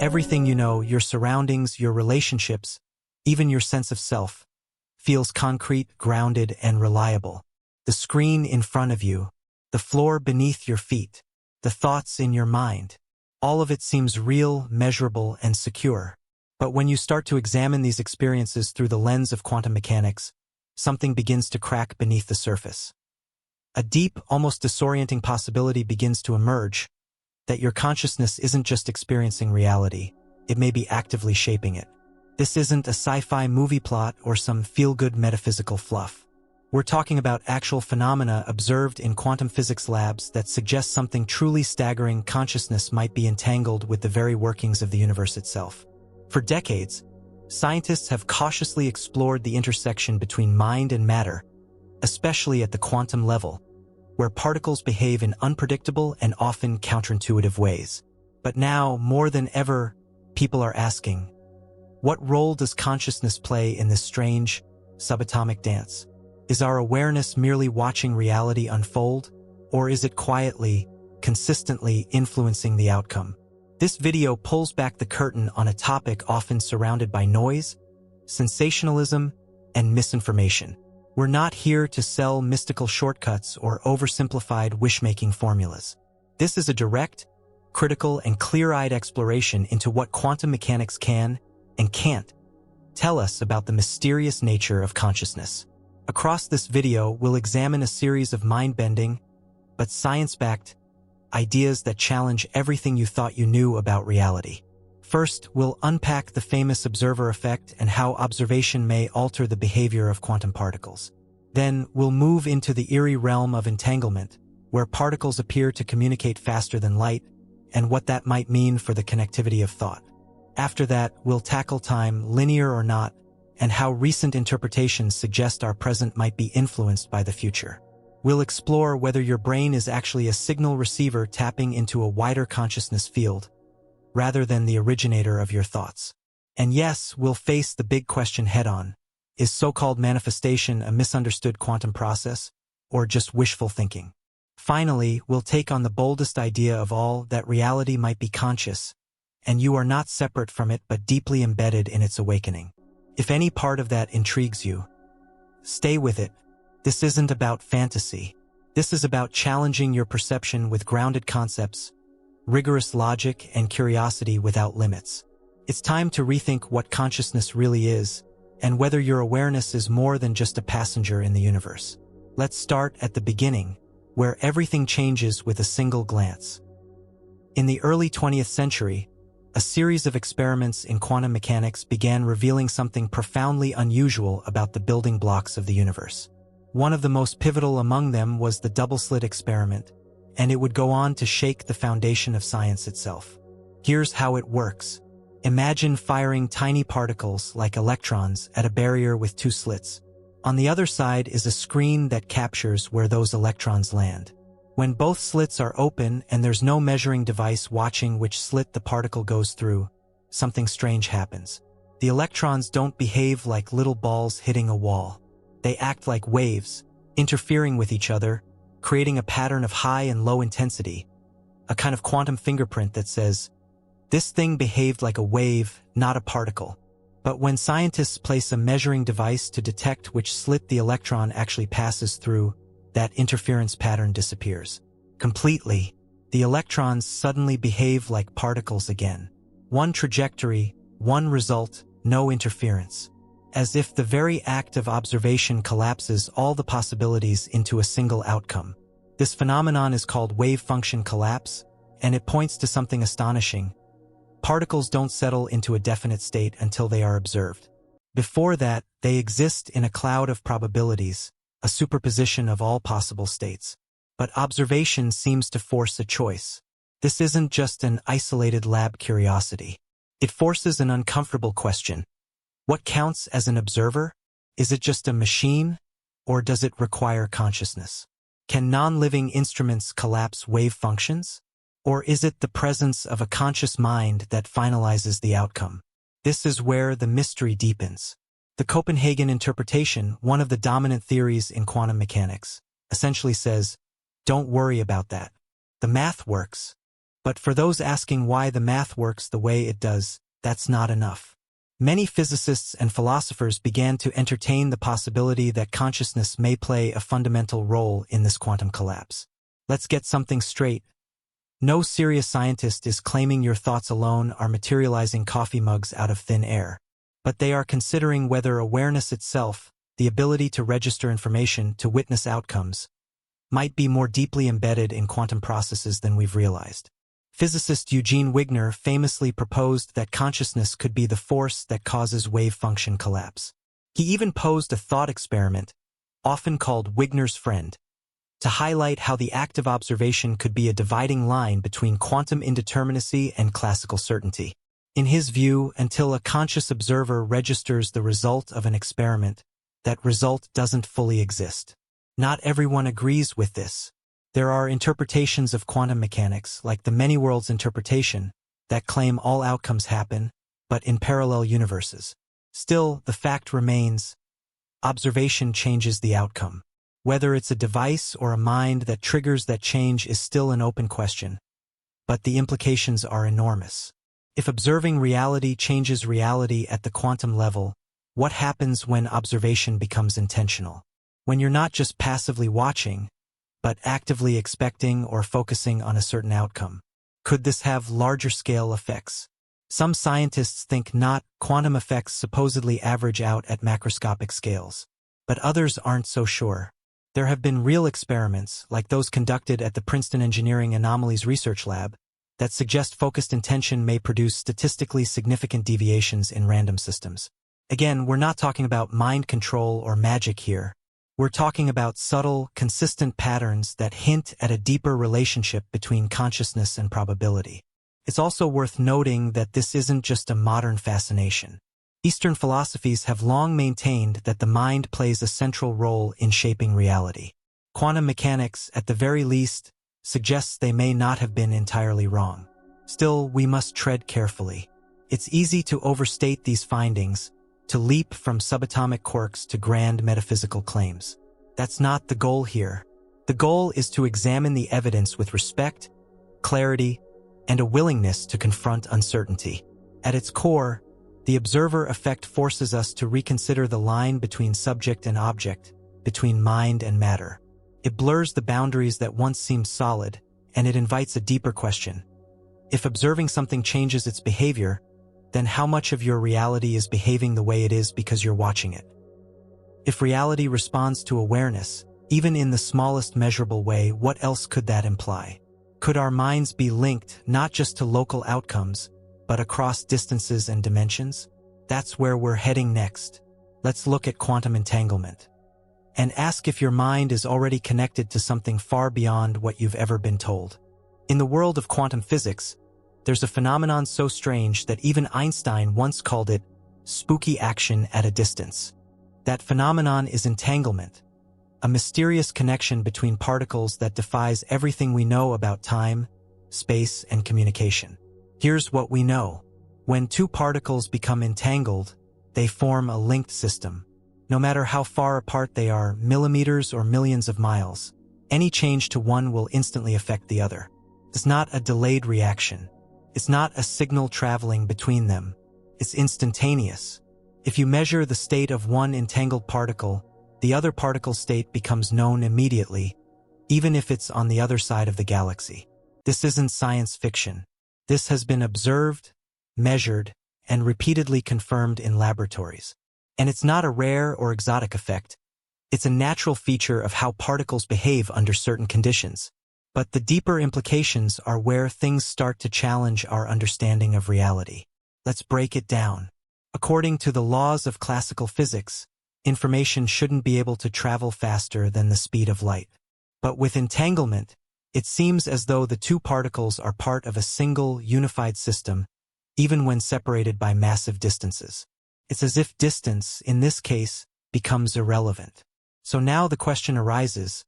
Everything you know, your surroundings, your relationships, even your sense of self, feels concrete, grounded, and reliable. The screen in front of you, the floor beneath your feet, the thoughts in your mind, all of it seems real, measurable, and secure. But when you start to examine these experiences through the lens of quantum mechanics, something begins to crack beneath the surface. A deep, almost disorienting possibility begins to emerge, that your consciousness isn't just experiencing reality, it may be actively shaping it. This isn't a sci-fi movie plot or some feel-good metaphysical fluff. We're talking about actual phenomena observed in quantum physics labs that suggest something truly staggering. Consciousness might be entangled with the very workings of the universe itself. For decades, scientists have cautiously explored the intersection between mind and matter, especially at the quantum level, where particles behave in unpredictable and often counterintuitive ways. But now, more than ever, people are asking, what role does consciousness play in this strange, subatomic dance? Is our awareness merely watching reality unfold, or is it quietly, consistently influencing the outcome? This video pulls back the curtain on a topic often surrounded by noise, sensationalism, and misinformation. We're not here to sell mystical shortcuts or oversimplified wish-making formulas. This is a direct, critical, and clear-eyed exploration into what quantum mechanics can and can't tell us about the mysterious nature of consciousness. Across this video, we'll examine a series of mind-bending, but science-backed, ideas that challenge everything you thought you knew about reality. First, we'll unpack the famous observer effect and how observation may alter the behavior of quantum particles. Then, we'll move into the eerie realm of entanglement, where particles appear to communicate faster than light, and what that might mean for the connectivity of thought. After that, we'll tackle time, linear or not, and how recent interpretations suggest our present might be influenced by the future. We'll explore whether your brain is actually a signal receiver tapping into a wider consciousness field, rather than the originator of your thoughts. And yes, we'll face the big question head-on. Is so-called manifestation a misunderstood quantum process, or just wishful thinking? Finally, we'll take on the boldest idea of all, that reality might be conscious, and you are not separate from it but deeply embedded in its awakening. If any part of that intrigues you, stay with it. This isn't about fantasy. This is about challenging your perception with grounded concepts, rigorous logic, and curiosity without limits. It's time to rethink what consciousness really is, and whether your awareness is more than just a passenger in the universe. Let's start at the beginning, where everything changes with a single glance. In the early 20th century, a series of experiments in quantum mechanics began revealing something profoundly unusual about the building blocks of the universe. One of the most pivotal among them was the double-slit experiment, and it would go on to shake the foundation of science itself. Here's how it works. Imagine firing tiny particles like electrons at a barrier with two slits. On the other side is a screen that captures where those electrons land. When both slits are open and there's no measuring device watching which slit the particle goes through, something strange happens. The electrons don't behave like little balls hitting a wall. They act like waves, interfering with each other, creating a pattern of high and low intensity, a kind of quantum fingerprint that says, this thing behaved like a wave, not a particle. But when scientists place a measuring device to detect which slit the electron actually passes through, that interference pattern disappears. Completely, the electrons suddenly behave like particles again. One trajectory, one result, no interference. As if the very act of observation collapses all the possibilities into a single outcome. This phenomenon is called wave function collapse, and it points to something astonishing. Particles don't settle into a definite state until they are observed. Before that, they exist in a cloud of probabilities, a superposition of all possible states. But observation seems to force a choice. This isn't just an isolated lab curiosity. It forces an uncomfortable question. What counts as an observer? Is it just a machine, or does it require consciousness? Can non-living instruments collapse wave functions? Or is it the presence of a conscious mind that finalizes the outcome? This is where the mystery deepens. The Copenhagen interpretation, one of the dominant theories in quantum mechanics, essentially says, don't worry about that. The math works. But for those asking why the math works the way it does, that's not enough. Many physicists and philosophers began to entertain the possibility that consciousness may play a fundamental role in this quantum collapse. Let's get something straight. No serious scientist is claiming your thoughts alone are materializing coffee mugs out of thin air. But they are considering whether awareness itself, the ability to register information, to witness outcomes, might be more deeply embedded in quantum processes than we've realized. Physicist Eugene Wigner famously proposed that consciousness could be the force that causes wave function collapse. He even posed a thought experiment, often called Wigner's friend, to highlight how the act of observation could be a dividing line between quantum indeterminacy and classical certainty. In his view, until a conscious observer registers the result of an experiment, that result doesn't fully exist. Not everyone agrees with this. There are interpretations of quantum mechanics, like the many worlds interpretation, that claim all outcomes happen, but in parallel universes. Still, the fact remains, observation changes the outcome. Whether it's a device or a mind that triggers that change is still an open question, but the implications are enormous. If observing reality changes reality at the quantum level, what happens when observation becomes intentional? When you're not just passively watching, but actively expecting or focusing on a certain outcome? Could this have larger-scale effects? Some scientists think not. Quantum effects supposedly average out at macroscopic scales. But others aren't so sure. There have been real experiments, like those conducted at the Princeton Engineering Anomalies Research Lab, that suggest focused intention may produce statistically significant deviations in random systems. Again, we're not talking about mind control or magic here. We're talking about subtle, consistent patterns that hint at a deeper relationship between consciousness and probability. It's also worth noting that this isn't just a modern fascination. Eastern philosophies have long maintained that the mind plays a central role in shaping reality. Quantum mechanics, at the very least, suggests they may not have been entirely wrong. Still, we must tread carefully. It's easy to overstate these findings, to leap from subatomic quirks to grand metaphysical claims. That's not the goal here. The goal is to examine the evidence with respect, clarity, and a willingness to confront uncertainty. At its core, the observer effect forces us to reconsider the line between subject and object, between mind and matter. It blurs the boundaries that once seemed solid, and it invites a deeper question. If observing something changes its behavior, then how much of your reality is behaving the way it is because you're watching it? If reality responds to awareness, even in the smallest measurable way, what else could that imply? Could our minds be linked not just to local outcomes, but across distances and dimensions? That's where we're heading next. Let's look at quantum entanglement and ask if your mind is already connected to something far beyond what you've ever been told. In the world of quantum physics, there's a phenomenon so strange that even Einstein once called it spooky action at a distance. That phenomenon is entanglement, a mysterious connection between particles that defies everything we know about time, space, and communication. Here's what we know. When two particles become entangled, they form a linked system. No matter how far apart they are, millimeters or millions of miles, any change to one will instantly affect the other. It's not a delayed reaction. It's not a signal traveling between them. It's instantaneous. If you measure the state of one entangled particle, the other particle's state becomes known immediately, even if it's on the other side of the galaxy. This isn't science fiction. This has been observed, measured, and repeatedly confirmed in laboratories. And it's not a rare or exotic effect. It's a natural feature of how particles behave under certain conditions. But the deeper implications are where things start to challenge our understanding of reality. Let's break it down. According to the laws of classical physics, information shouldn't be able to travel faster than the speed of light. But with entanglement, it seems as though the two particles are part of a single, unified system, even when separated by massive distances. It's as if distance, in this case, becomes irrelevant. So now the question arises,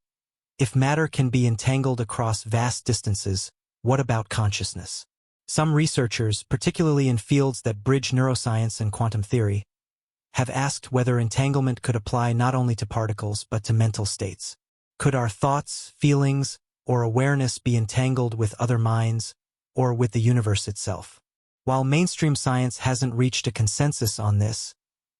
if matter can be entangled across vast distances, what about consciousness? Some researchers, particularly in fields that bridge neuroscience and quantum theory, have asked whether entanglement could apply not only to particles but to mental states. Could our thoughts, feelings, or awareness be entangled with other minds, or with the universe itself. While mainstream science hasn't reached a consensus on this,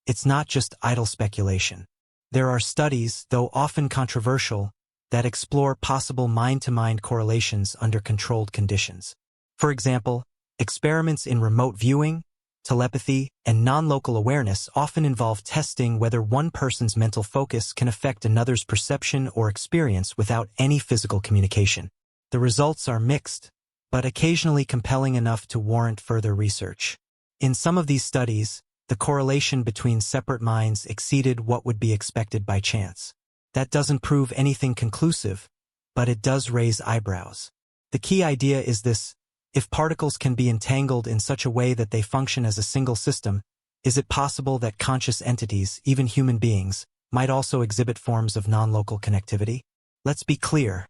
it's not just idle speculation. There are studies, though often controversial, that explore possible mind-to-mind correlations under controlled conditions. For example, experiments in remote viewing, telepathy, and non-local awareness often involve testing whether one person's mental focus can affect another's perception or experience without any physical communication. The results are mixed, but occasionally compelling enough to warrant further research. In some of these studies, the correlation between separate minds exceeded what would be expected by chance. That doesn't prove anything conclusive, but it does raise eyebrows. The key idea is this: if particles can be entangled in such a way that they function as a single system, is it possible that conscious entities, even human beings, might also exhibit forms of non-local connectivity? Let's be clear.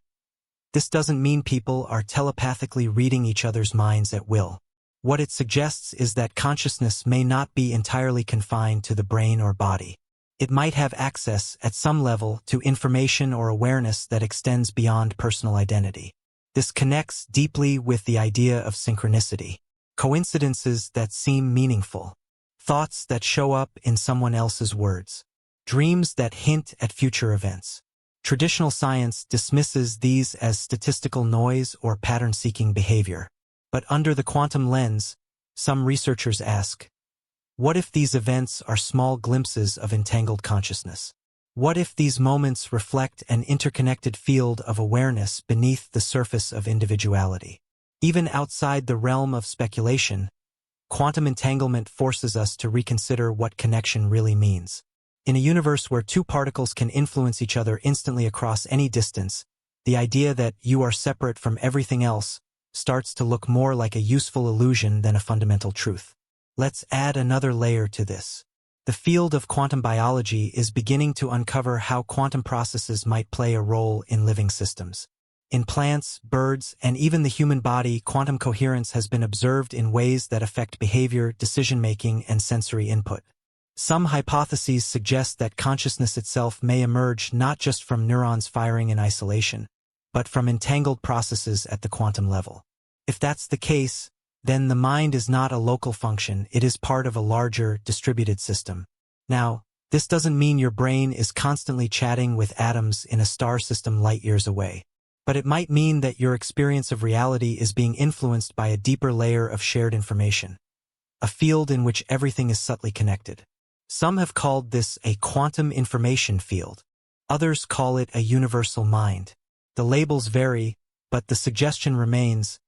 This doesn't mean people are telepathically reading each other's minds at will. What it suggests is that consciousness may not be entirely confined to the brain or body. It might have access, at some level, to information or awareness that extends beyond personal identity. This connects deeply with the idea of synchronicity, coincidences that seem meaningful, thoughts that show up in someone else's words, dreams that hint at future events. Traditional science dismisses these as statistical noise or pattern-seeking behavior. But under the quantum lens, some researchers ask, what if these events are small glimpses of entangled consciousness? What if these moments reflect an interconnected field of awareness beneath the surface of individuality? Even outside the realm of speculation, quantum entanglement forces us to reconsider what connection really means. In a universe where two particles can influence each other instantly across any distance, the idea that you are separate from everything else starts to look more like a useful illusion than a fundamental truth. Let's add another layer to this. The field of quantum biology is beginning to uncover how quantum processes might play a role in living systems. In plants, birds, and even the human body, quantum coherence has been observed in ways that affect behavior, decision-making, and sensory input. Some hypotheses suggest that consciousness itself may emerge not just from neurons firing in isolation, but from entangled processes at the quantum level. If that's the case, then the mind is not a local function, it is part of a larger, distributed system. Now, this doesn't mean your brain is constantly chatting with atoms in a star system light-years away. But it might mean that your experience of reality is being influenced by a deeper layer of shared information, a field in which everything is subtly connected. Some have called this a quantum information field. Others call it a universal mind. The labels vary, but the suggestion remains: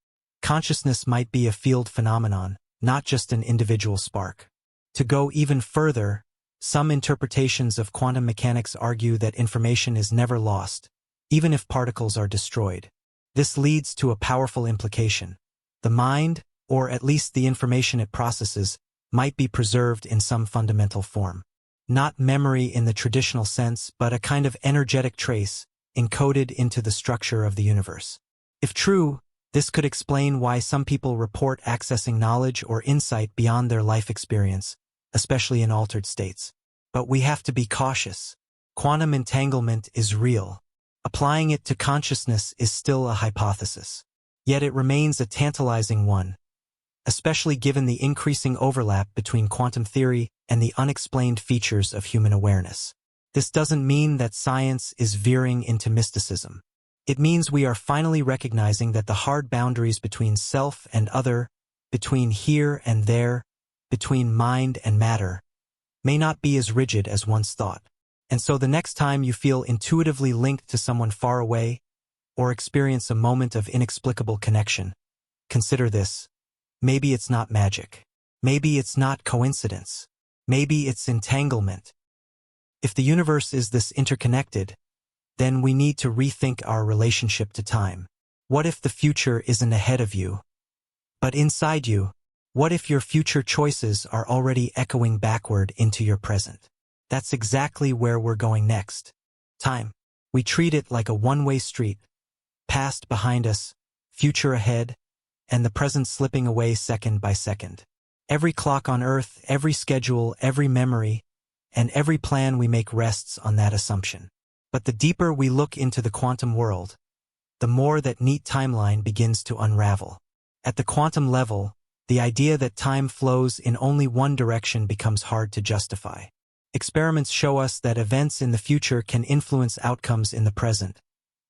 consciousness might be a field phenomenon, not just an individual spark. To go even further, some interpretations of quantum mechanics argue that information is never lost, even if particles are destroyed. This leads to a powerful implication. The mind, or at least the information it processes, might be preserved in some fundamental form. Not memory in the traditional sense, but a kind of energetic trace, encoded into the structure of the universe. If true, this could explain why some people report accessing knowledge or insight beyond their life experience, especially in altered states. But we have to be cautious. Quantum entanglement is real. Applying it to consciousness is still a hypothesis. Yet it remains a tantalizing one, especially given the increasing overlap between quantum theory and the unexplained features of human awareness. This doesn't mean that science is veering into mysticism. It means we are finally recognizing that the hard boundaries between self and other, between here and there, between mind and matter, may not be as rigid as once thought. And so the next time you feel intuitively linked to someone far away, or experience a moment of inexplicable connection, consider this. Maybe it's not magic. Maybe it's not coincidence. Maybe it's entanglement. If the universe is this interconnected, then we need to rethink our relationship to time. What if the future isn't ahead of you, but inside you? What if your future choices are already echoing backward into your present? That's exactly where we're going next. Time. We treat it like a one-way street, past behind us, future ahead, and the present slipping away second by second. Every clock on Earth, every schedule, every memory, and every plan we make rests on that assumption. But the deeper we look into the quantum world, the more that neat timeline begins to unravel. At the quantum level, the idea that time flows in only one direction becomes hard to justify. Experiments show us that events in the future can influence outcomes in the present,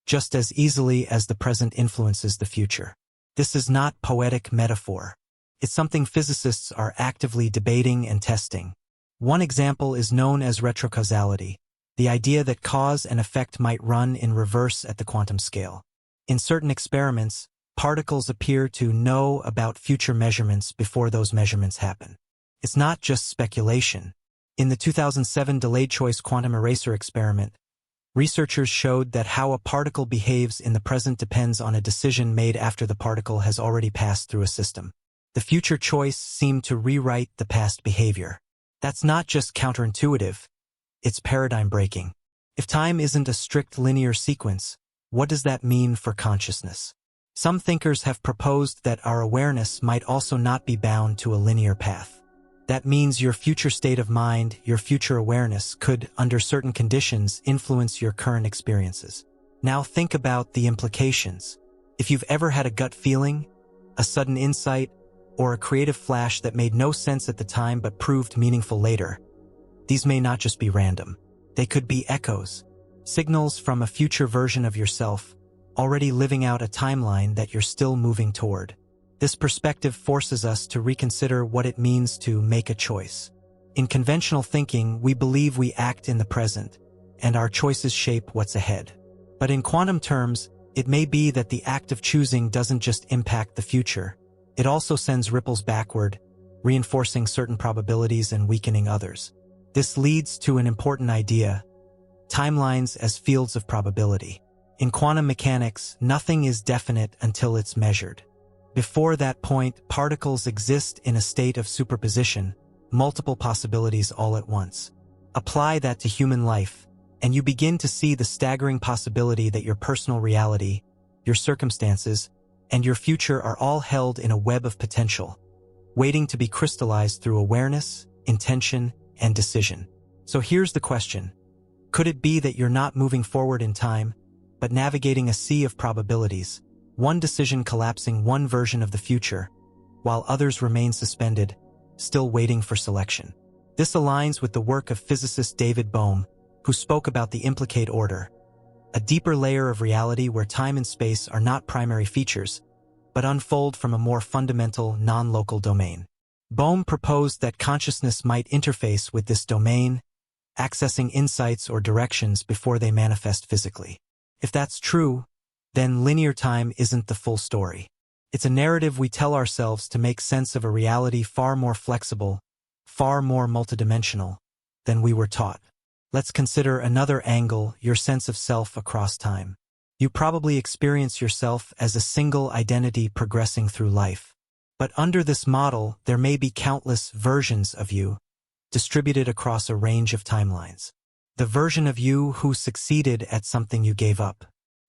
just as easily as the present influences the future. This is not poetic metaphor. It's something physicists are actively debating and testing. One example is known as retrocausality, the idea that cause and effect might run in reverse at the quantum scale. In certain experiments, particles appear to know about future measurements before those measurements happen. It's not just speculation. In the 2007 delayed choice quantum eraser experiment, researchers showed that how a particle behaves in the present depends on a decision made after the particle has already passed through a system. The future choice seemed to rewrite the past behavior. That's not just counterintuitive, it's paradigm-breaking. If time isn't a strict linear sequence, what does that mean for consciousness? Some thinkers have proposed that our awareness might also not be bound to a linear path. That means your future state of mind, your future awareness, could, under certain conditions, influence your current experiences. Now think about the implications. If you've ever had a gut feeling, a sudden insight, or a creative flash that made no sense at the time but proved meaningful later, these may not just be random. They could be echoes, signals from a future version of yourself, already living out a timeline that you're still moving toward. This perspective forces us to reconsider what it means to make a choice. In conventional thinking, we believe we act in the present, and our choices shape what's ahead. But in quantum terms, it may be that the act of choosing doesn't just impact the future. It also sends ripples backward, reinforcing certain probabilities and weakening others. This leads to an important idea: timelines as fields of probability. In quantum mechanics, nothing is definite until it's measured. Before that point, particles exist in a state of superposition, multiple possibilities all at once. Apply that to human life, and you begin to see the staggering possibility that your personal reality, your circumstances, and your future are all held in a web of potential, waiting to be crystallized through awareness, intention, and decision. So here's the question. Could it be that you're not moving forward in time, but navigating a sea of probabilities, one decision collapsing one version of the future, while others remain suspended, still waiting for selection? This aligns with the work of physicist David Bohm, who spoke about the implicate order, a deeper layer of reality where time and space are not primary features, but unfold from a more fundamental, non-local domain. Bohm proposed that consciousness might interface with this domain, accessing insights or directions before they manifest physically. If that's true, then linear time isn't the full story. It's a narrative we tell ourselves to make sense of a reality far more flexible, far more multidimensional than we were taught. Let's consider another angle: your sense of self across time. You probably experience yourself as a single identity progressing through life. But under this model, there may be countless versions of you, distributed across a range of timelines. The version of you who succeeded at something you gave up.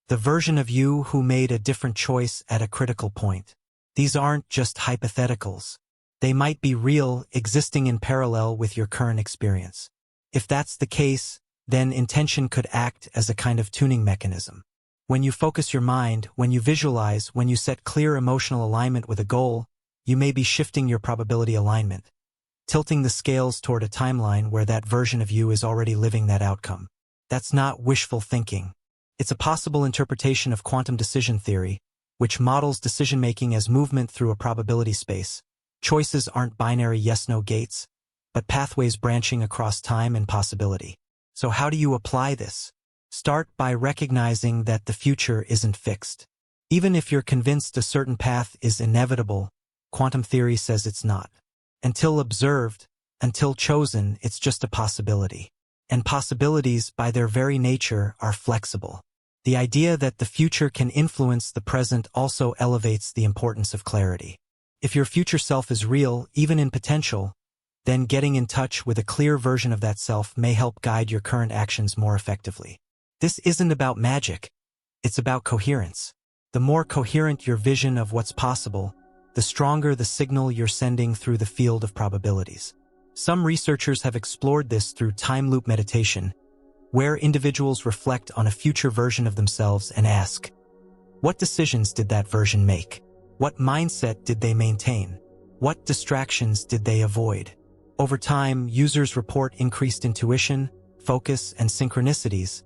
The version of you who made a different choice at a critical point. These aren't just hypotheticals. They might be real, existing in parallel with your current experience. If that's the case, then intention could act as a kind of tuning mechanism. When you focus your mind, when you visualize, when you set clear emotional alignment with a goal, you may be shifting your probability alignment, tilting the scales toward a timeline where that version of you is already living that outcome. That's not wishful thinking. It's a possible interpretation of quantum decision theory, which models decision-making as movement through a probability space. Choices aren't binary yes-no gates, but pathways branching across time and possibility. So how do you apply this? Start by recognizing that the future isn't fixed. Even if you're convinced a certain path is inevitable, quantum theory says it's not. Until observed, until chosen, it's just a possibility. And possibilities, by their very nature, are flexible. The idea that the future can influence the present also elevates the importance of clarity. If your future self is real, even in potential, then getting in touch with a clear version of that self may help guide your current actions more effectively. This isn't about magic. It's about coherence. The more coherent your vision of what's possible, the stronger the signal you're sending through the field of probabilities. Some researchers have explored this through time loop meditation, where individuals reflect on a future version of themselves and ask, what decisions did that version make? What mindset did they maintain? What distractions did they avoid? Over time, users report increased intuition, focus, and synchronicities,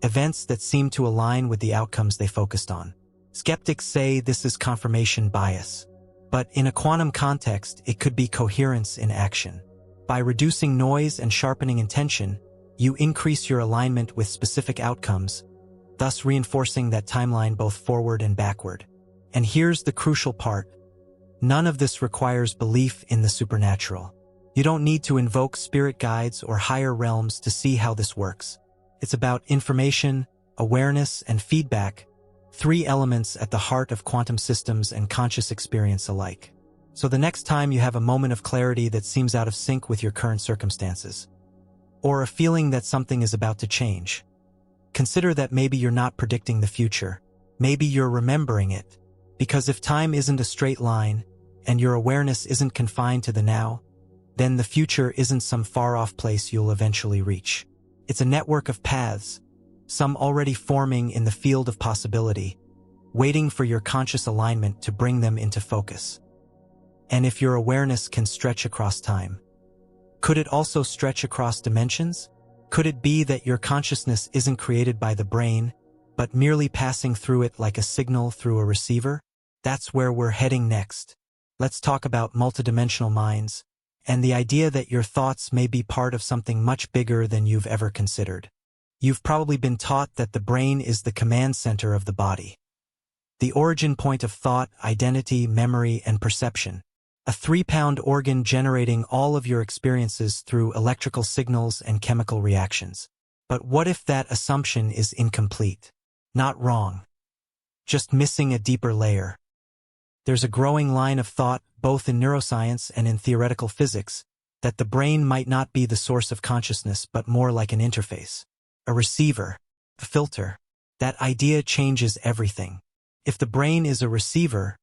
events that seem to align with the outcomes they focused on. Skeptics say this is confirmation bias. But in a quantum context, it could be coherence in action. By reducing noise and sharpening intention, you increase your alignment with specific outcomes, thus reinforcing that timeline both forward and backward. And here's the crucial part. None of this requires belief in the supernatural. You don't need to invoke spirit guides or higher realms to see how this works. It's about information, awareness, and feedback, three elements at the heart of quantum systems and conscious experience alike. So the next time you have a moment of clarity that seems out of sync with your current circumstances, or a feeling that something is about to change, consider that maybe you're not predicting the future. Maybe you're remembering it. Because if time isn't a straight line, and your awareness isn't confined to the now, then the future isn't some far-off place you'll eventually reach. It's a network of paths, some already forming in the field of possibility, waiting for your conscious alignment to bring them into focus. And if your awareness can stretch across time, could it also stretch across dimensions? Could it be that your consciousness isn't created by the brain, but merely passing through it like a signal through a receiver? That's where we're heading next. Let's talk about multidimensional minds, and the idea that your thoughts may be part of something much bigger than you've ever considered. You've probably been taught that the brain is the command center of the body, the origin point of thought, identity, memory, and perception. A 3-pound organ generating all of your experiences through electrical signals and chemical reactions. But what if that assumption is incomplete? Not wrong. Just missing a deeper layer. There's a growing line of thought, both in neuroscience and in theoretical physics, that the brain might not be the source of consciousness but more like an interface, a receiver, a filter. That idea changes everything. If the brain is a receiver,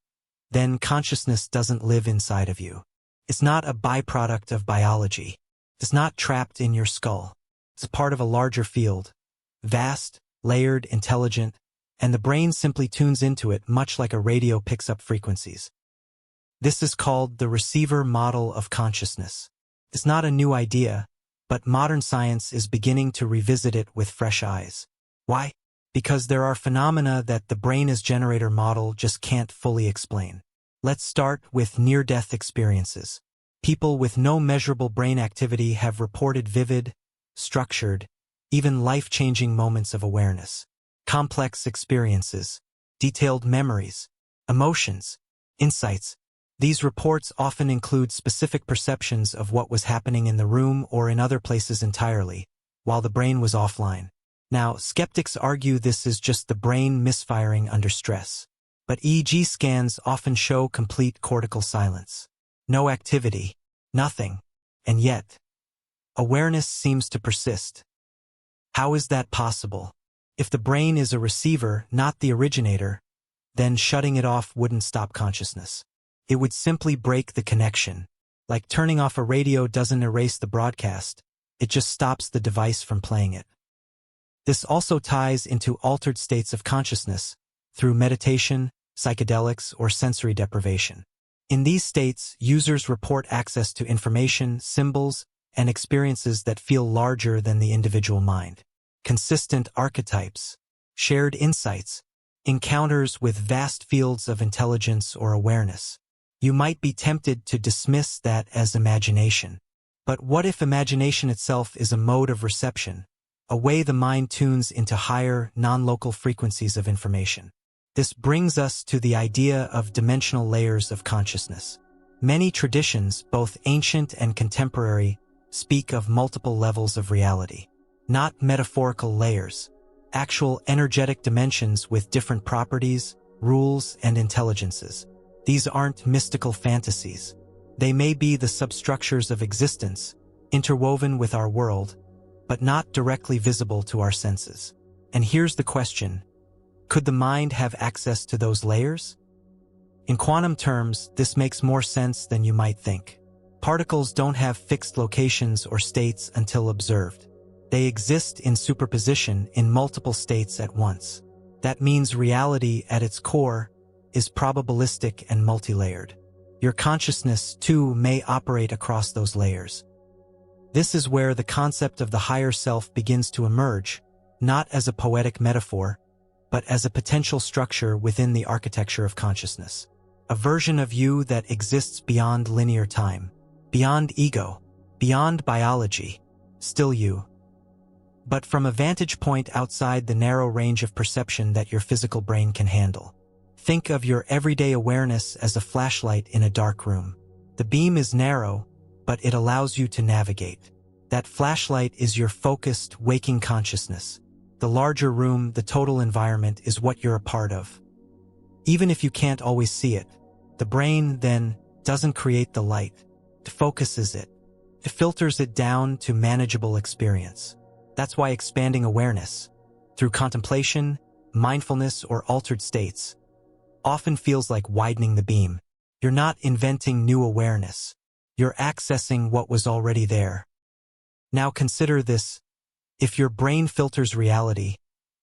then consciousness doesn't live inside of you. It's not a byproduct of biology. It's not trapped in your skull. It's a part of a larger field, vast, layered, intelligent, and the brain simply tunes into it much like a radio picks up frequencies. This is called the receiver model of consciousness. It's not a new idea, but modern science is beginning to revisit it with fresh eyes. Why? Because there are phenomena that the brain as generator model just can't fully explain. Let's start with near-death experiences. People with no measurable brain activity have reported vivid, structured, even life-changing moments of awareness. Complex experiences, detailed memories, emotions, insights. These reports often include specific perceptions of what was happening in the room or in other places entirely, while the brain was offline. Now, skeptics argue this is just the brain misfiring under stress. But EEG scans often show complete cortical silence. No activity, nothing, and yet, awareness seems to persist. How is that possible? If the brain is a receiver, not the originator, then shutting it off wouldn't stop consciousness. It would simply break the connection. Like turning off a radio doesn't erase the broadcast, it just stops the device from playing it. This also ties into altered states of consciousness, through meditation, psychedelics, or sensory deprivation. In these states, users report access to information, symbols, and experiences that feel larger than the individual mind. Consistent archetypes, shared insights, encounters with vast fields of intelligence or awareness. You might be tempted to dismiss that as imagination. But what if imagination itself is a mode of reception, a way the mind tunes into higher, non-local frequencies of information? This brings us to the idea of dimensional layers of consciousness. Many traditions, both ancient and contemporary, speak of multiple levels of reality. Not metaphorical layers, actual energetic dimensions with different properties, rules, and intelligences. These aren't mystical fantasies. They may be the substructures of existence, interwoven with our world, but not directly visible to our senses. And here's the question: could the mind have access to those layers? In quantum terms, this makes more sense than you might think. Particles don't have fixed locations or states until observed. They exist in superposition in multiple states at once. That means reality, at its core, is probabilistic and multi-layered. Your consciousness, too, may operate across those layers. This is where the concept of the higher self begins to emerge, not as a poetic metaphor, but as a potential structure within the architecture of consciousness. A version of you that exists beyond linear time, beyond ego, beyond biology, still you. But from a vantage point outside the narrow range of perception that your physical brain can handle. Think of your everyday awareness as a flashlight in a dark room. The beam is narrow, but it allows you to navigate. That flashlight is your focused, waking consciousness. The larger room, the total environment, is what you're a part of. Even if you can't always see it, the brain then doesn't create the light. It focuses it. It filters it down to manageable experience. That's why expanding awareness, through contemplation, mindfulness, or altered states, often feels like widening the beam. You're not inventing new awareness. You're accessing what was already there. Now consider this. If your brain filters reality,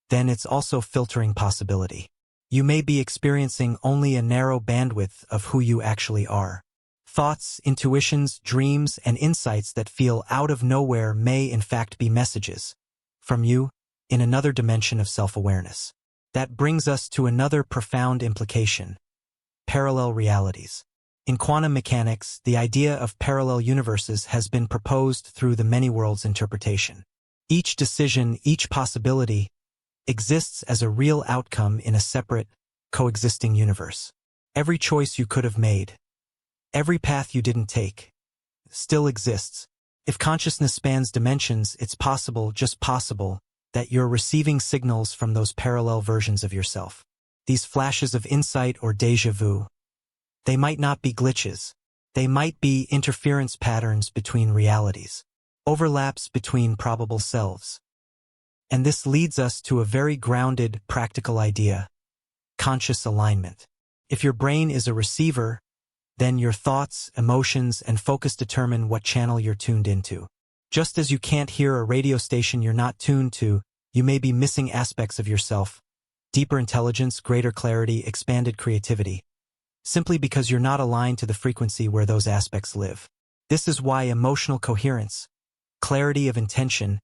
then it's also filtering possibility. You may be experiencing only a narrow bandwidth of who you actually are. Thoughts, intuitions, dreams, and insights that feel out of nowhere may in fact be messages from you in another dimension of self-awareness. That brings us to another profound implication: parallel realities. In quantum mechanics, the idea of parallel universes has been proposed through the many worlds interpretation. Each decision, each possibility, exists as a real outcome in a separate, coexisting universe. Every choice you could have made, every path you didn't take, still exists. If consciousness spans dimensions, it's possible, just possible, that you're receiving signals from those parallel versions of yourself. These flashes of insight or déjà vu, they might not be glitches. They might be interference patterns between realities, overlaps between probable selves. And this leads us to a very grounded, practical idea: conscious alignment. If your brain is a receiver, then your thoughts, emotions, and focus determine what channel you're tuned into. Just as you can't hear a radio station you're not tuned to, you may be missing aspects of yourself: deeper intelligence, greater clarity, expanded creativity, simply because you're not aligned to the frequency where those aspects live. This is why emotional coherence, clarity of intention,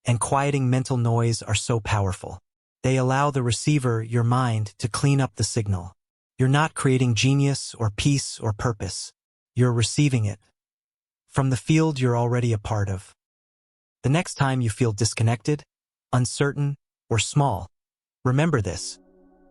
and quieting mental noise are so powerful. They allow the receiver, your mind, to clean up the signal. You're not creating genius or peace or purpose. You're receiving it from the field you're already a part of. The next time you feel disconnected, uncertain, or small, remember this: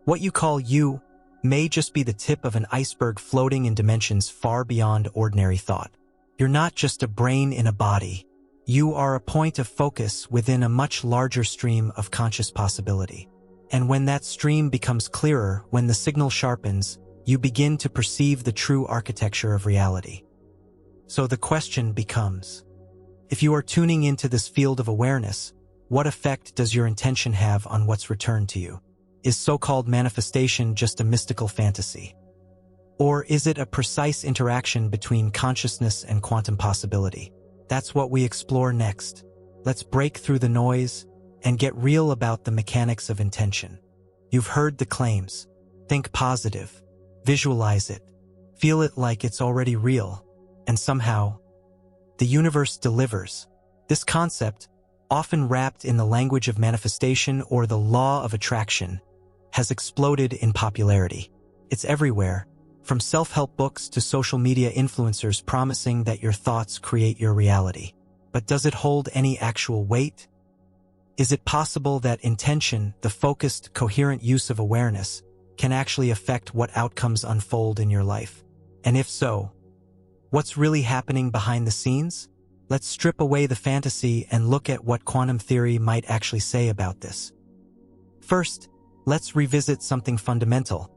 what you call you may just be the tip of an iceberg floating in dimensions far beyond ordinary thought. You're not just a brain in a body. You are a point of focus within a much larger stream of conscious possibility. And when that stream becomes clearer, when the signal sharpens, you begin to perceive the true architecture of reality. So the question becomes, if you are tuning into this field of awareness, what effect does your intention have on what's returned to you? Is so-called manifestation just a mystical fantasy? Or is it a precise interaction between consciousness and quantum possibility? That's what we explore next. Let's break through the noise and get real about the mechanics of intention. You've heard the claims. Think positive. Visualize it. Feel it like it's already real. And somehow, the universe delivers. This concept, often wrapped in the language of manifestation or the law of attraction, has exploded in popularity. It's everywhere, from self-help books to social media influencers promising that your thoughts create your reality. But does it hold any actual weight? Is it possible that intention, the focused, coherent use of awareness, can actually affect what outcomes unfold in your life? And if so, what's really happening behind the scenes? Let's strip away the fantasy and look at what quantum theory might actually say about this. First, let's revisit something fundamental.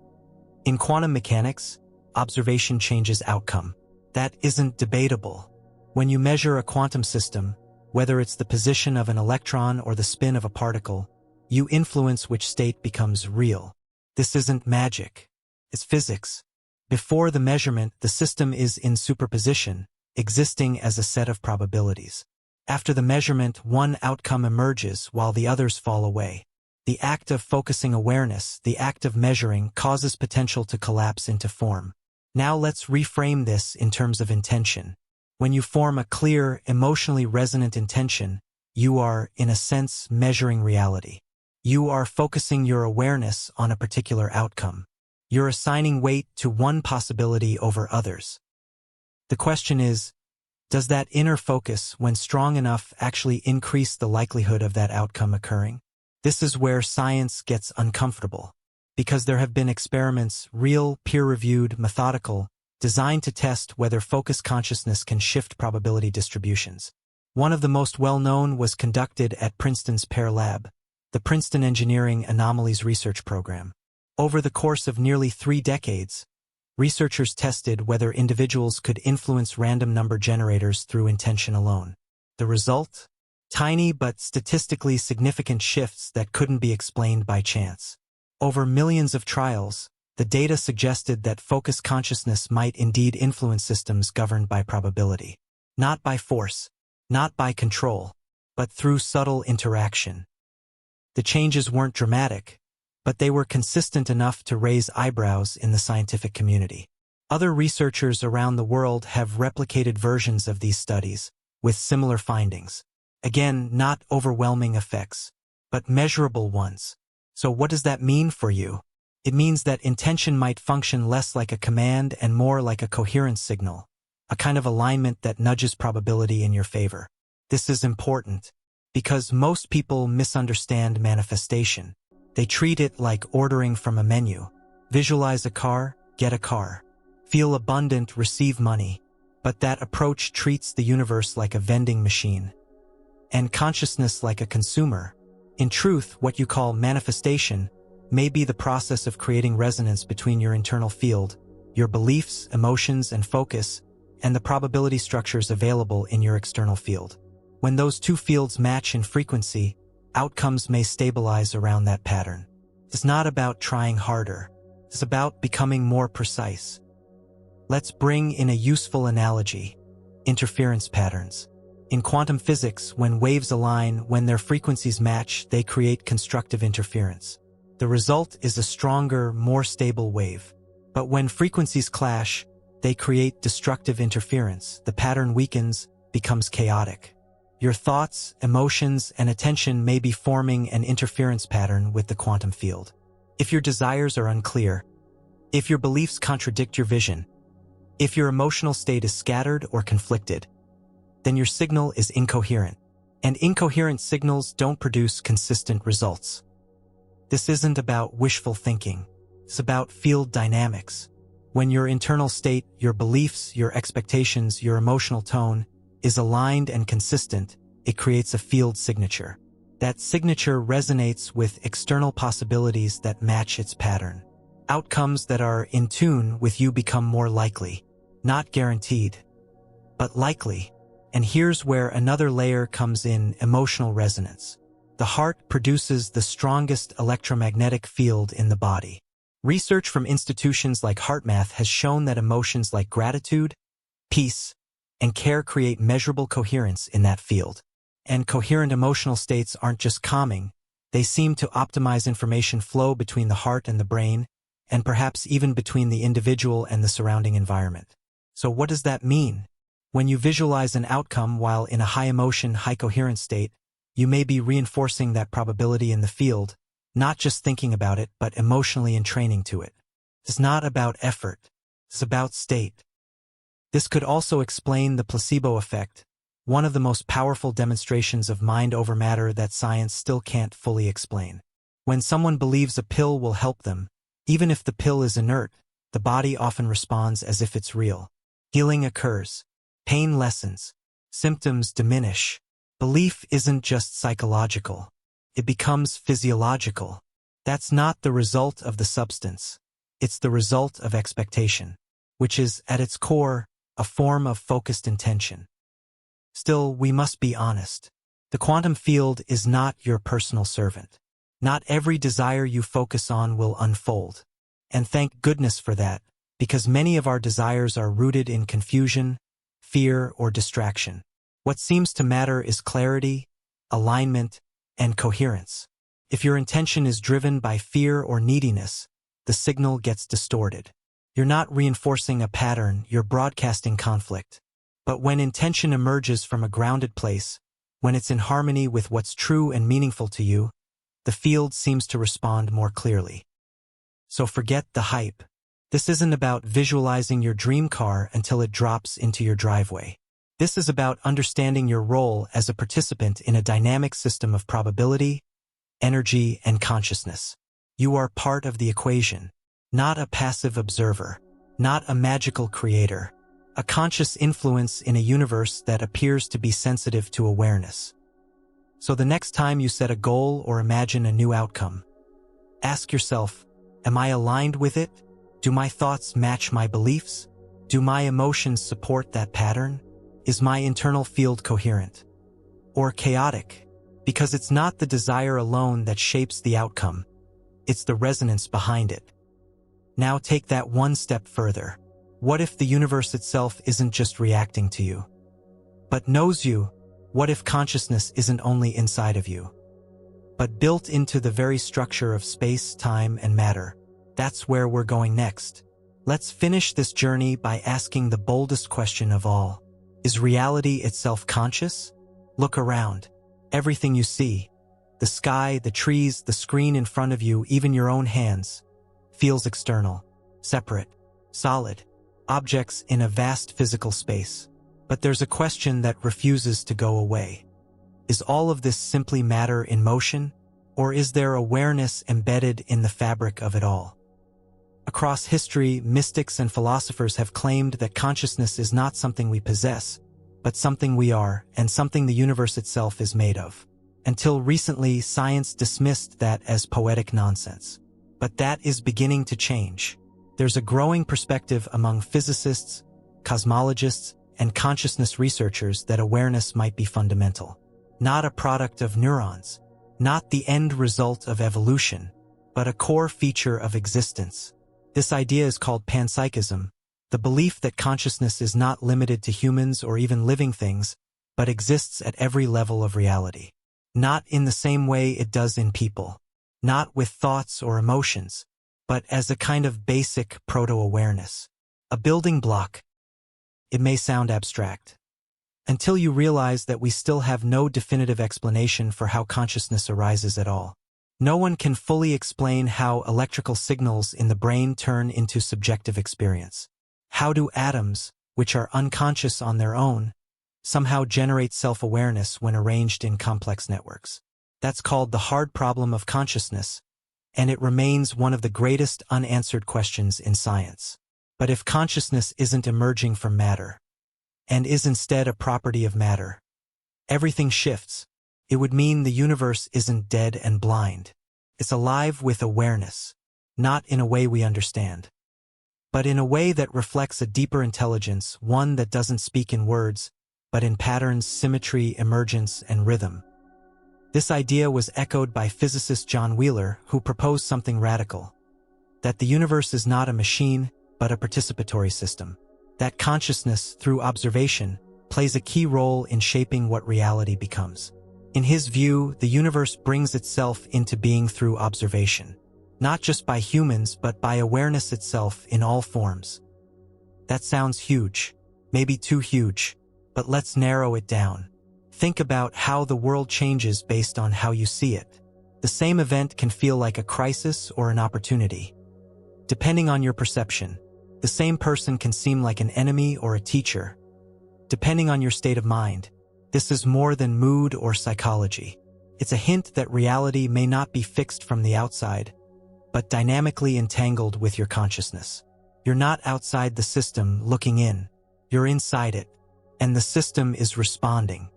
In quantum mechanics, observation changes outcome. That isn't debatable. When you measure a quantum system, whether it's the position of an electron or the spin of a particle, you influence which state becomes real. This isn't magic. It's physics. Before the measurement, the system is in superposition, existing as a set of probabilities. After the measurement, one outcome emerges while the others fall away. The act of focusing awareness, the act of measuring, causes potential to collapse into form. Now let's reframe this in terms of intention. When you form a clear, emotionally resonant intention, you are, in a sense, measuring reality. You are focusing your awareness on a particular outcome. You're assigning weight to one possibility over others. The question is, does that inner focus, when strong enough, actually increase the likelihood of that outcome occurring? This is where science gets uncomfortable, because there have been experiments, real, peer-reviewed, methodical, designed to test whether focused consciousness can shift probability distributions. One of the most well-known was conducted at Princeton's Pear Lab, the Princeton Engineering Anomalies Research Program. Over the course of nearly 3 decades, researchers tested whether individuals could influence random number generators through intention alone. The result? Tiny but statistically significant shifts that couldn't be explained by chance. Over millions of trials, the data suggested that focused consciousness might indeed influence systems governed by probability. Not by force, not by control, but through subtle interaction. The changes weren't dramatic, but they were consistent enough to raise eyebrows in the scientific community. Other researchers around the world have replicated versions of these studies, with similar findings. Again, not overwhelming effects, but measurable ones. So what does that mean for you? It means that intention might function less like a command and more like a coherence signal, a kind of alignment that nudges probability in your favor. This is important, because most people misunderstand manifestation. They treat it like ordering from a menu. Visualize a car, get a car. Feel abundant, receive money. But that approach treats the universe like a vending machine, and consciousness like a consumer. In truth, what you call manifestation may be the process of creating resonance between your internal field, your beliefs, emotions, and focus, and the probability structures available in your external field. When those two fields match in frequency, outcomes may stabilize around that pattern. It's not about trying harder. It's about becoming more precise. Let's bring in a useful analogy: interference patterns. In quantum physics, when waves align, when their frequencies match, they create constructive interference. The result is a stronger, more stable wave. But when frequencies clash, they create destructive interference. The pattern weakens, becomes chaotic. Your thoughts, emotions, and attention may be forming an interference pattern with the quantum field. If your desires are unclear, if your beliefs contradict your vision, if your emotional state is scattered or conflicted, then your signal is incoherent, and incoherent signals don't produce consistent results. This isn't about wishful thinking. It's about field dynamics. When your internal state, your beliefs, your expectations, your emotional tone is aligned and consistent, it creates a field signature. That signature resonates with external possibilities that match its pattern. Outcomes that are in tune with you become more likely. Not guaranteed, but likely. And here's where another layer comes in: emotional resonance. The heart produces the strongest electromagnetic field in the body. Research from institutions like HeartMath has shown that emotions like gratitude, peace, and care create measurable coherence in that field. And coherent emotional states aren't just calming, they seem to optimize information flow between the heart and the brain, and perhaps even between the individual and the surrounding environment. So what does that mean? When you visualize an outcome while in a high-emotion, high-coherence state, you may be reinforcing that probability in the field, not just thinking about it, but emotionally entraining to it. It's not about effort. It's about state. This could also explain the placebo effect, one of the most powerful demonstrations of mind over matter that science still can't fully explain. When someone believes a pill will help them, even if the pill is inert, the body often responds as if it's real. Healing occurs. Pain lessens. Symptoms diminish. Belief isn't just psychological. It becomes physiological. That's not the result of the substance. It's the result of expectation, which is, at its core, a form of focused intention. Still, we must be honest. The quantum field is not your personal servant. Not every desire you focus on will unfold. And thank goodness for that, because many of our desires are rooted in confusion, fear, or distraction. What seems to matter is clarity, alignment, and coherence. If your intention is driven by fear or neediness, the signal gets distorted. You're not reinforcing a pattern, you're broadcasting conflict. But when intention emerges from a grounded place, when it's in harmony with what's true and meaningful to you, the field seems to respond more clearly. So forget the hype. This isn't about visualizing your dream car until it drops into your driveway. This is about understanding your role as a participant in a dynamic system of probability, energy, and consciousness. You are part of the equation, not a passive observer, not a magical creator, a conscious influence in a universe that appears to be sensitive to awareness. So the next time you set a goal or imagine a new outcome, ask yourself, am I aligned with it? Do my thoughts match my beliefs? Do my emotions support that pattern? Is my internal field coherent? Or chaotic? Because it's not the desire alone that shapes the outcome. It's the resonance behind it. Now take that one step further. What if the universe itself isn't just reacting to you, but knows you? What if consciousness isn't only inside of you, but built into the very structure of space, time, and matter? That's where we're going next. Let's finish this journey by asking the boldest question of all. Is reality itself conscious? Look around. Everything you see, the sky, the trees, the screen in front of you, even your own hands, feels external, separate, solid, objects in a vast physical space. But there's a question that refuses to go away. Is all of this simply matter in motion, or is there awareness embedded in the fabric of it all? Across history, mystics and philosophers have claimed that consciousness is not something we possess, but something we are, and something the universe itself is made of. Until recently, science dismissed that as poetic nonsense. But that is beginning to change. There's a growing perspective among physicists, cosmologists, and consciousness researchers that awareness might be fundamental. Not a product of neurons, not the end result of evolution, but a core feature of existence. This idea is called panpsychism, the belief that consciousness is not limited to humans or even living things, but exists at every level of reality. Not in the same way it does in people, not with thoughts or emotions, but as a kind of basic proto-awareness, a building block. It may sound abstract, until you realize that we still have no definitive explanation for how consciousness arises at all. No one can fully explain how electrical signals in the brain turn into subjective experience. How do atoms, which are unconscious on their own, somehow generate self-awareness when arranged in complex networks? That's called the hard problem of consciousness, and it remains one of the greatest unanswered questions in science. But if consciousness isn't emerging from matter, and is instead a property of matter, everything shifts. It would mean the universe isn't dead and blind. It's alive with awareness, not in a way we understand, but in a way that reflects a deeper intelligence, one that doesn't speak in words, but in patterns, symmetry, emergence, and rhythm. This idea was echoed by physicist John Wheeler, who proposed something radical: that the universe is not a machine, but a participatory system. That consciousness, through observation, plays a key role in shaping what reality becomes. In his view, the universe brings itself into being through observation, not just by humans but by awareness itself in all forms. That sounds huge, maybe too huge, but let's narrow it down. Think about how the world changes based on how you see it. The same event can feel like a crisis or an opportunity, depending on your perception. The same person can seem like an enemy or a teacher, depending on your state of mind. This is more than mood or psychology. It's a hint that reality may not be fixed from the outside, but dynamically entangled with your consciousness. You're not outside the system looking in. You're inside it, and the system is responding.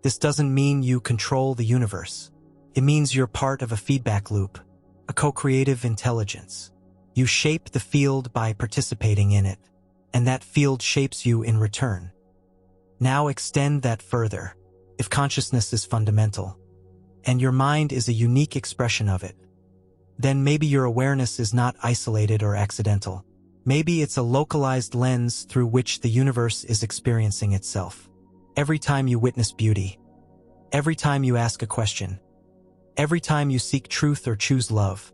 This doesn't mean you control the universe. It means you're part of a feedback loop, a co-creative intelligence. You shape the field by participating in it, and that field shapes you in return. Now extend that further. If consciousness is fundamental, and your mind is a unique expression of it, then maybe your awareness is not isolated or accidental. Maybe it's a localized lens through which the universe is experiencing itself. Every time you witness beauty, every time you ask a question, Every time you seek truth or choose love,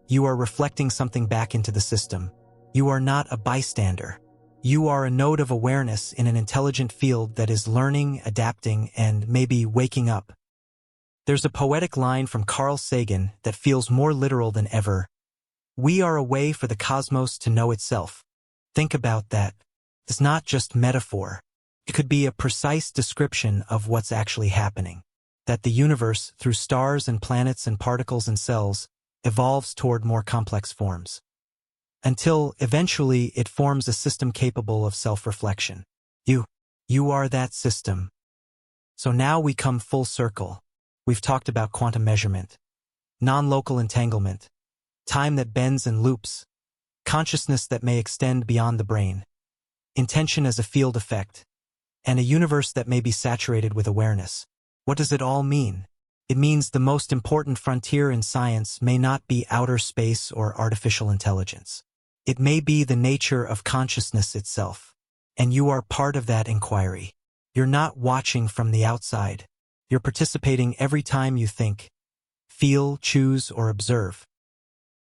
you are reflecting something back into the system. You are not a bystander. You are a node of awareness in an intelligent field that is learning, adapting, and maybe waking up. There's a poetic line from Carl Sagan that feels more literal than ever. We are a way for the cosmos to know itself. Think about that. It's not just metaphor. It could be a precise description of what's actually happening. That the universe, through stars and planets and particles and cells, evolves toward more complex forms. Until, eventually, it forms a system capable of self-reflection. You are that system. So now we come full circle. We've talked about quantum measurement, non-local entanglement, time that bends and loops, consciousness that may extend beyond the brain, intention as a field effect, and a universe that may be saturated with awareness. What does it all mean? It means the most important frontier in science may not be outer space or artificial intelligence. It may be the nature of consciousness itself. And you are part of that inquiry. You're not watching from the outside. You're participating every time you think, feel, choose, or observe.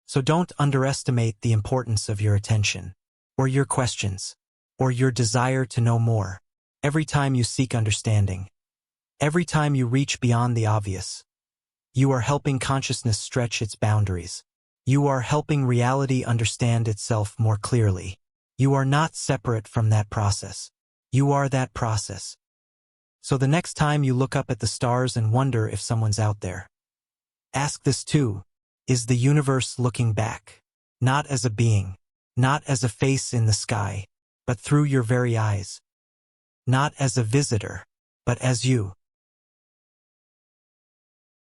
So don't underestimate the importance of your attention, or your questions, or your desire to know more. Every time you seek understanding, every time you reach beyond the obvious, you are helping consciousness stretch its boundaries. You are helping reality understand itself more clearly. You are not separate from that process. You are that process. So the next time you look up at the stars and wonder if someone's out there, ask this too. Is the universe looking back? Not as a being, not as a face in the sky, but through your very eyes. Not as a visitor, but as you.